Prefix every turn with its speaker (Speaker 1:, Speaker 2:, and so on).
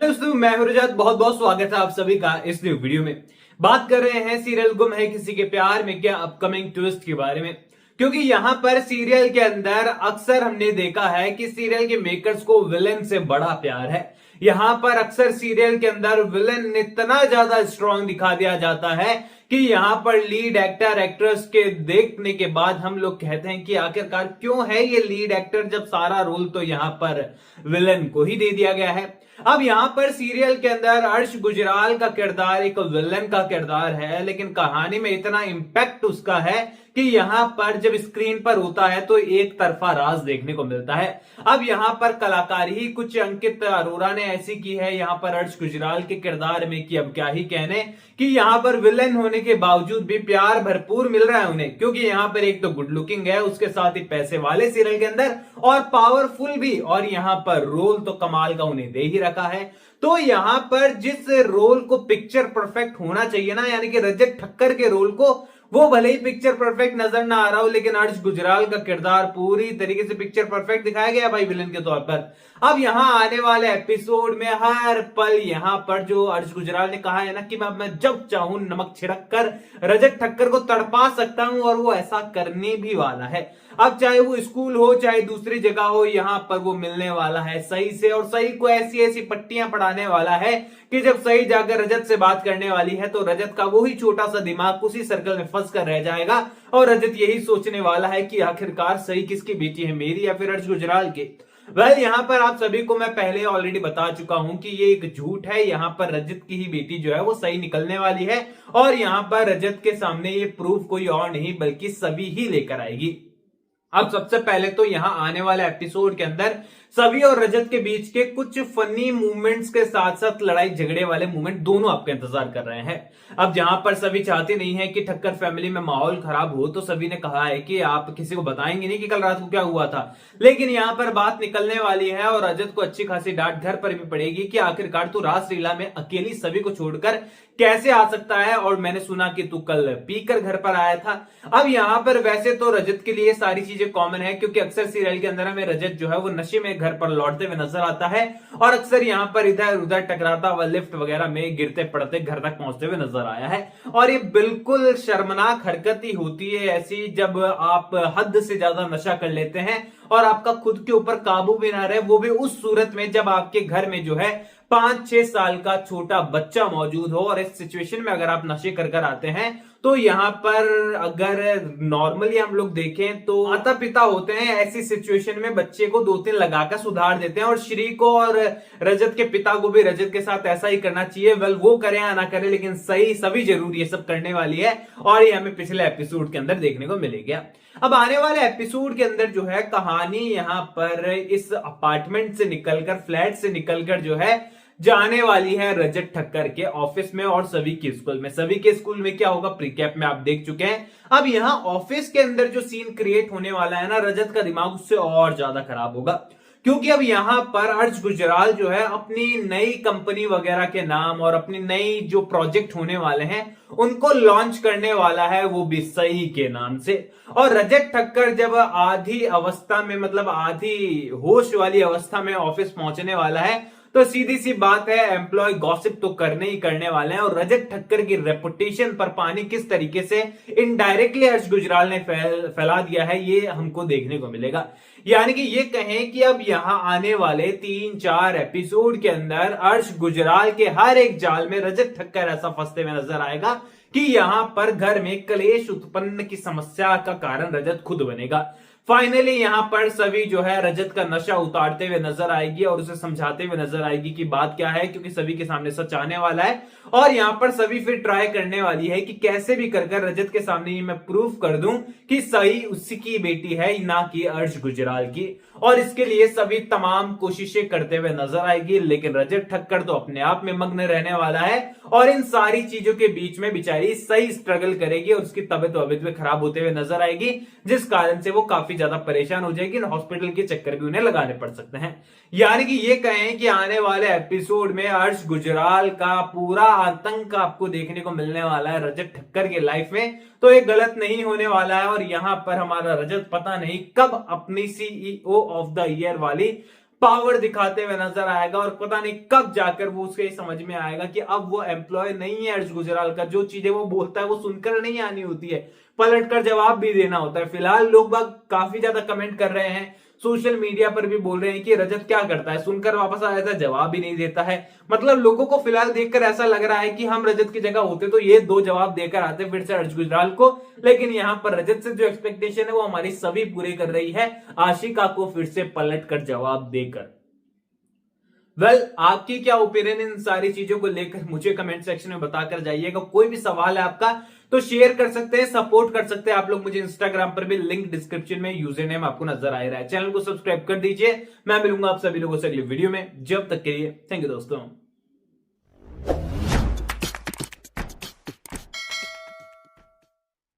Speaker 1: दोस्तों मैं हूं रजत। बहुत बहुत स्वागत है आप सभी का इस न्यू वीडियो में। बात कर रहे हैं सीरियल गुम है किसी के प्यार में क्या अपकमिंग ट्विस्ट के बारे में। क्योंकि यहां पर सीरियल के अंदर अक्सर हमने देखा है कि सीरियल के मेकर्स को विलेन से बड़ा प्यार है। यहां पर अक्सर सीरियल के अंदर विलेन इतना ज्यादा स्ट्रांग दिखा दिया जाता है कि यहां पर लीड एक्टर एक्ट्रेस के देखने के बाद हम लोग कहते हैं कि आखिरकार क्यों है ये लीड एक्टर, जब सारा रोल तो यहां पर विलेन को ही दे दिया गया है। अब यहां पर सीरियल के अंदर अर्श गुजराल का किरदार एक विलन का किरदार है, लेकिन कहानी में इतना इंपैक्ट उसका है कि यहां पर जब स्क्रीन पर होता है तो एक तरफा राज देखने को मिलता है। अब यहां पर कलाकारी ही कुछ अंकित अरोरा ने ऐसी की है यहां पर अर्श गुजराल के किरदार में कि अब क्या ही कहने, कि यहां पर विलन होने के बावजूद भी प्यार भरपूर मिल रहा है उन्हें। क्योंकि यहां पर एक तो गुड लुकिंग है, उसके साथ ही पैसे वाले सीरियल के अंदर और पावरफुल भी, और यहां पर रोल तो कमाल का उन्हें दे ही रखा है। तो यहां पर जिस रोल को पिक्चर परफेक्ट होना चाहिए ना, यानी कि रजत ठक्कर के रोल को, वो भले ही पिक्चर परफेक्ट नजर ना आ रहा हो, लेकिन अर्श गुजराल का किरदार पूरी तरीके से पिक्चर परफेक्ट दिखाया गया भाई विलन के तौर पर। अब यहां आने वाले एपिसोड में हर पल यहां पर जो अर्श गुजराल ने कहा है ना कि मैं जब चाहूं नमक छिड़क कर रजत ठक्कर को तड़पा सकता हूं, और वो ऐसा करने भी वाला है। अब चाहे वो स्कूल हो चाहे दूसरी जगह हो, यहां पर वो मिलने वाला है सही से, और सही को ऐसी ऐसी पट्टियां पढ़ाने वाला है कि जब सही जाकर रजत से बात करने वाली है तो रजत का वही छोटा सा दिमाग उसी सर्कल में फंस कर रह जाएगा, और रजत यही सोचने वाला है कि आखिरकार सही किसकी बेटी है, मेरी या फिर अर्श गुजराल की। यहां पर आप सभी को मैं पहले ऑलरेडी बता चुका हूं कि ये एक झूठ है। यहां पर रजत की ही बेटी जो है वो सही निकलने वाली है, और यहां पर रजत के सामने ये प्रूफ कोई और नहीं बल्कि सभी ही लेकर आएगी। अब सबसे पहले तो यहां आने वाले एपिसोड के अंदर सभी और रजत के बीच के कुछ फनी मूवमेंट्स के साथ साथ लड़ाई झगड़े वाले मूवमेंट दोनों आपका इंतजार कर रहे हैं। अब जहां पर सभी चाहते नहीं है कि ठक्कर फैमिली में माहौल खराब हो, तो सभी ने कहा है कि आप किसी को बताएंगे नहीं कि कल रात को क्या हुआ था। लेकिन यहां पर बात निकलने वाली है और रजत को अच्छी खासी डांट घर पर भी पड़ेगी कि आखिरकार तू रासलीला में अकेली सभी को छोड़कर कैसे आ सकता है, और मैंने सुना कि तू कल पीकर घर पर आया था। अब यहां पर वैसे तो रजत के लिए सारी चीजें कॉमन है, क्योंकि अक्सर सीरियल के अंदर हमें रजत जो है वो नशे में घर पर लौटते हुए नजर आता है, और अक्सर यहां पर इधर उधर टकराता हुआ लिफ्ट वगैरह में गिरते पड़ते घर तक पहुंचते हुए नजर आया है। और ये बिल्कुल शर्मनाक हरकत ही होती है ऐसी जब आप हद से ज्यादा नशा कर लेते हैं और आपका खुद के ऊपर काबू भी ना रहे, वो भी उस सूरत में जब आपके घर में जो है 5-6 साल का छोटा बच्चा मौजूद हो। और इस सिचुएशन में अगर आप नशे कर कर आते हैं तो यहां पर अगर नॉर्मली हम लोग देखें तो माता पिता होते हैं ऐसी सिचुएशन में बच्चे को 2-3 लगाकर सुधार देते हैं, और श्री को और रजत के पिता को भी रजत के साथ ऐसा ही करना चाहिए। वेल वो करे या ना करे, लेकिन सही सभी जरूर ये सब करने वाली है, और ये हमें पिछले एपिसोड के अंदर देखने को मिलेगा। अब आने वाले एपिसोड के अंदर जो है कहानी यहां पर इस अपार्टमेंट से निकलकर, फ्लैट से निकलकर जो है जाने वाली है रजत ठक्कर के ऑफिस में और सभी के स्कूल में। सभी के स्कूल में क्या होगा प्रीकैप में आप देख चुके हैं। अब यहां ऑफिस के अंदर जो सीन क्रिएट होने वाला है ना, रजत का दिमाग उससे और ज्यादा खराब होगा, क्योंकि अब यहां पर अर्श गुजराल जो है अपनी नई कंपनी वगैरह के नाम और अपनी नई जो प्रोजेक्ट होने वाले हैं उनको लॉन्च करने वाला है, वो भी सही के नाम से। और रजत ठक्कर जब आधी अवस्था में, मतलब आधी होश वाली अवस्था में ऑफिस पहुंचने वाला है, तो सीधी सी बात है एम्प्लॉय गॉसिप तो करने ही करने वाले हैं। और रजत ठक्कर की रेपुटेशन पर पानी किस तरीके से इनडायरेक्टली अर्श गुजराल ने फैला दिया है, ये हमको देखने को मिलेगा। यानी कि ये कहें कि अब यहां आने वाले 3-4 एपिसोड के अंदर अर्श गुजराल के हर एक जाल में रजत ठक्कर ऐसा फंसते हुए नजर आएगा कि यहां पर घर में क्लेश उत्पन्न की समस्या का कारण रजत खुद बनेगा। फाइनली यहां पर सभी जो है रजत का नशा उतारते हुए नजर आएगी और उसे समझाते हुए नजर आएगी कि बात क्या है, क्योंकि सभी के सामने सच आने वाला है। और यहां पर सभी फिर ट्राई करने वाली है कि कैसे भी कर रजत के सामने ये मैं प्रूफ कर दूं कि सही उसी की बेटी है, ना कि अर्श गुजराल की। और इसके लिए सभी तमाम कोशिशें करते हुए नजर आएगी, लेकिन रजत ठक्कर तो अपने आप में मग्न रहने वाला है और इन सारी चीजों के बीच में बेचारी सही स्ट्रगल करेगी और उसकी तबीयत भी खराब होते हुए नजर आएगी, जिस कारण से वो काफी ज्यादा परेशान हो जाएगी। हॉस्पिटल के चक्कर भी उन्हें लगाने पड़ सकते हैं। यानी कि ये कहें कि आने वाले एपिसोड में अर्श गुजराल का पूरा आतंक आपको देखने को मिलने वाला है रजत ठक्कर की लाइफ में, तो ये गलत नहीं होने वाला है। और यहां पर हमारा रजत पता नहीं कब अपनी CEO ऑफ द ईयर वाली पावर दिखाते हुए नजर आएगा और पता नहीं कब जाकर वो उसके समझ में आएगा कि अब वो एम्प्लॉय नहीं है हर्ष गुजराल का। जो चीजें वो बोलता है वो सुनकर नहीं आनी होती है, पलट कर जवाब भी देना होता है। फिलहाल लोग बाग काफी ज्यादा कमेंट कर रहे हैं, सोशल मीडिया पर भी बोल रहे हैं कि रजत क्या करता है, सुनकर वापस आ जाता है, जवाब भी नहीं देता है। मतलब लोगों को फिलहाल देखकर ऐसा लग रहा है कि हम रजत की जगह होते तो ये दो जवाब देकर आते फिर से हर्ष गुजराल को। लेकिन यहां पर रजत से जो एक्सपेक्टेशन है वो हमारी सभी पूरी कर रही है, आशिका को फिर से पलट कर जवाब देकर। आपकी क्या ओपिनियन इन सारी चीजों को लेकर मुझे कमेंट सेक्शन में बताकर जाइएगा। कोई भी सवाल है आपका तो शेयर कर सकते हैं, सपोर्ट कर सकते हैं आप लोग मुझे इंस्टाग्राम पर भी, लिंक डिस्क्रिप्शन में यूजर नेम आपको नजर आ रहा है। चैनल को सब्सक्राइब कर दीजिए। मैं मिलूंगा आप सभी लोगों से अगली वीडियो में, जब तक के लिए थैंक यू दोस्तों।